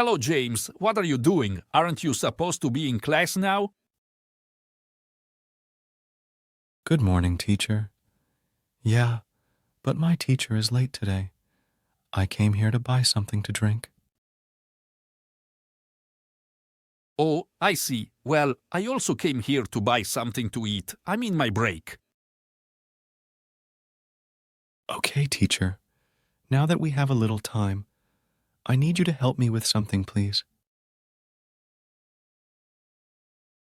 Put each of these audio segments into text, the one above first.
Hello, James. What are you doing? Aren't you supposed to be in class now? Good morning, teacher. Yeah, but my teacher is late today. I came here to buy something to drink. Oh, I see. Well, I also came here to buy something to eat. I'm in my break. Okay, teacher. Now that we have a little time, I need you to help me with something, please.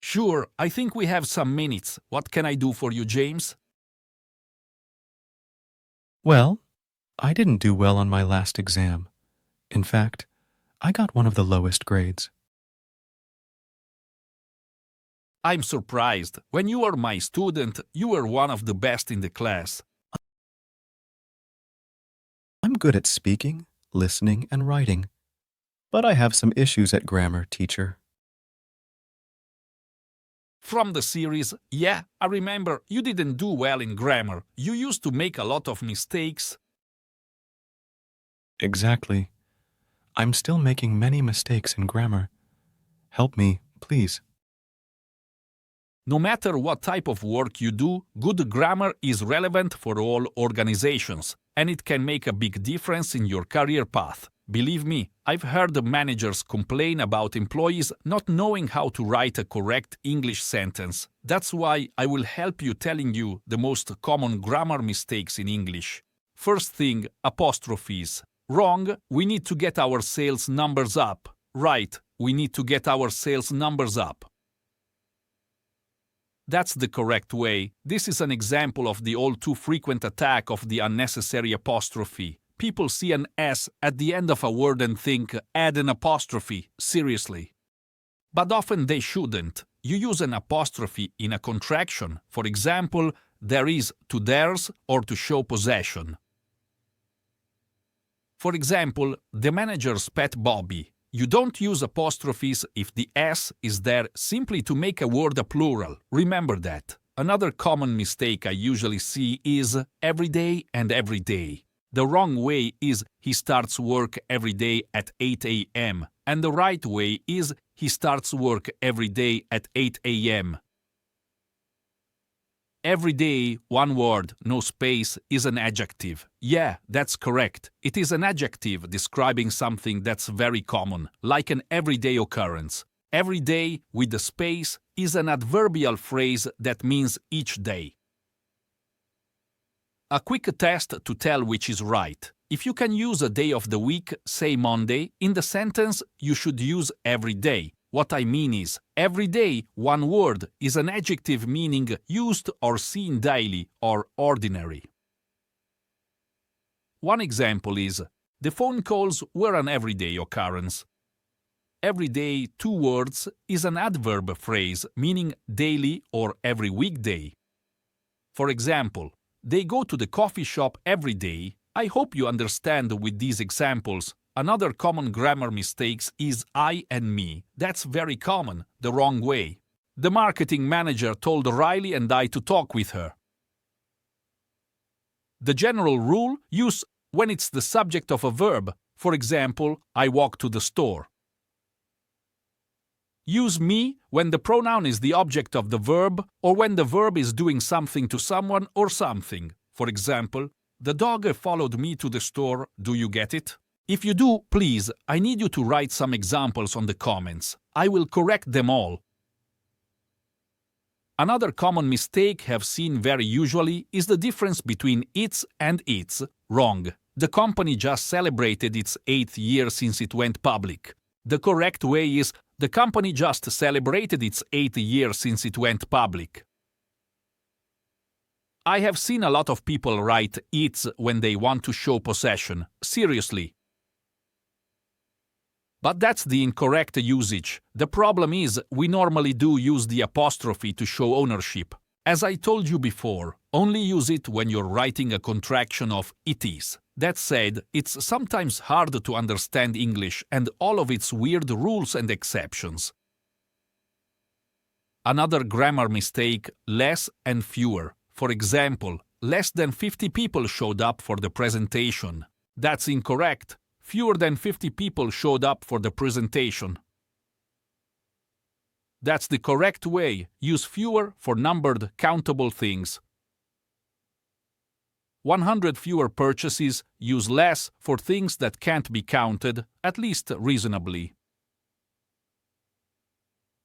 Sure, I think we have some minutes. What can I do for you, James? Well, I didn't do well on my last exam. In fact, I got one of the lowest grades. I'm surprised. When you were my student, you were one of the best in the class. I'm good at speaking, listening, and writing. But I have some issues at grammar, teacher. From the series, yeah, I remember you didn't do well in grammar. You used to make a lot of mistakes. Exactly. I'm still making many mistakes in grammar. Help me, please. No matter what type of work you do, good grammar is relevant for all organizations, and it can make a big difference in your career path. Believe me, I've heard managers complain about employees not knowing how to write a correct English sentence. That's why I will help you telling you the most common grammar mistakes in English. First thing, apostrophes. Wrong, we need to get our sales numbers up. Right, we need to get our sales numbers up. That's the correct way. This is an example of the all too frequent attack of the unnecessary apostrophe. People see an S at the end of a word and think, add an apostrophe, seriously. But often they shouldn't. You use an apostrophe in a contraction. For example, there is to theirs or to show possession. For example, the manager's pet Bobby. You don't use apostrophes if the S is there simply to make a word a plural. Remember that. Another common mistake I usually see is every day and every day. The wrong way is he starts work every day at 8 a.m. and the right way is he starts work every day at 8 a.m. Every day, one word, no space, is an adjective. Yeah, that's correct. It is an adjective describing something that's very common, like an everyday occurrence. Every day, with the space, is an adverbial phrase that means each day. A quick test to tell which is right. If you can use a day of the week, say Monday, in the sentence you should use every day. What I mean is, every day, one word is an adjective meaning used or seen daily or ordinary. One example is, the phone calls were an everyday occurrence. Every day, two words is an adverb phrase meaning daily or every weekday. For example, they go to the coffee shop every day. I hope you understand with these examples. Another common grammar mistake is I and me. That's very common, the wrong way. The marketing manager told Riley and I to talk with her. The general rule, use when it's the subject of a verb. For example, I walk to the store. Use me when the pronoun is the object of the verb or when the verb is doing something to someone or something. For example, the dog followed me to the store. Do you get it? If you do, please, I need you to write some examples on the comments. I will correct them all. Another common mistake I've seen very usually is the difference between it's and its. Wrong. The company just celebrated its 8th year since it went public. The correct way is the company just celebrated its 8th year since it went public. I have seen a lot of people write its when they want to show possession. Seriously. But that's the incorrect usage. The problem is, we normally do use the apostrophe to show ownership. As I told you before, only use it when you're writing a contraction of it is. That said, it's sometimes hard to understand English and all of its weird rules and exceptions. Another grammar mistake, less and fewer. For example, less than 50 people showed up for the presentation. That's incorrect. Fewer than 50 people showed up for the presentation. That's the correct way. Use fewer for numbered, countable things. 100 fewer purchases. Use less for things that can't be counted, at least reasonably.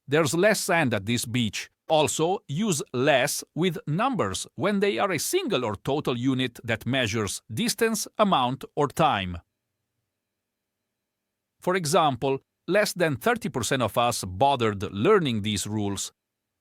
There's less sand at this beach. Also, use less with numbers when they are a single or total unit that measures distance, amount, or time. For example, less than 30% of us bothered learning these rules.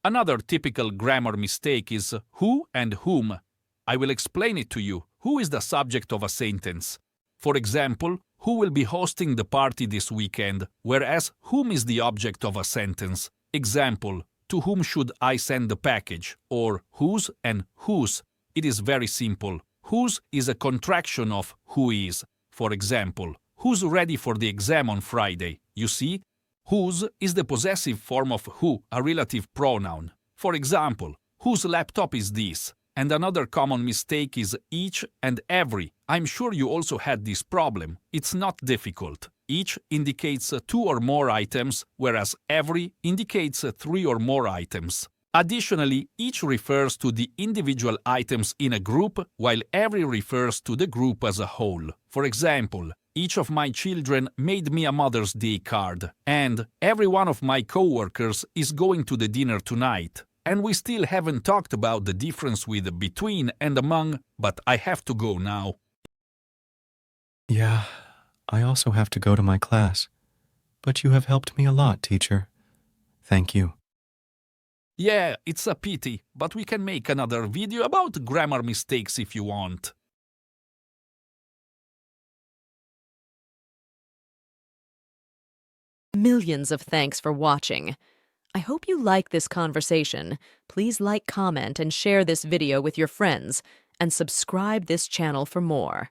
Another typical grammar mistake is who and whom. I will explain it to you. Who is the subject of a sentence? For example, who will be hosting the party this weekend, whereas whom is the object of a sentence. Example, to whom should I send the package? Or whose and whose. It is very simple. Whose is a contraction of who is. For example, who's ready for the exam on Friday? You see, whose is the possessive form of who, a relative pronoun. For example, whose laptop is this? And another common mistake is each and every. I'm sure you also had this problem. It's not difficult. Each indicates 2 or more items, whereas every indicates 3 or more items. Additionally, each refers to the individual items in a group, while every refers to the group as a whole. For example, each of my children made me a Mother's Day card, and every one of my coworkers is going to the dinner tonight. And we still haven't talked about the difference with between and among, but I have to go now. Yeah, I also have to go to my class. But you have helped me a lot, teacher. Thank you. Yeah, it's a pity, but we can make another video about grammar mistakes if you want. Millions of thanks for watching. I hope you like this conversation. Please like, comment, and share this video with your friends, and subscribe this channel for more.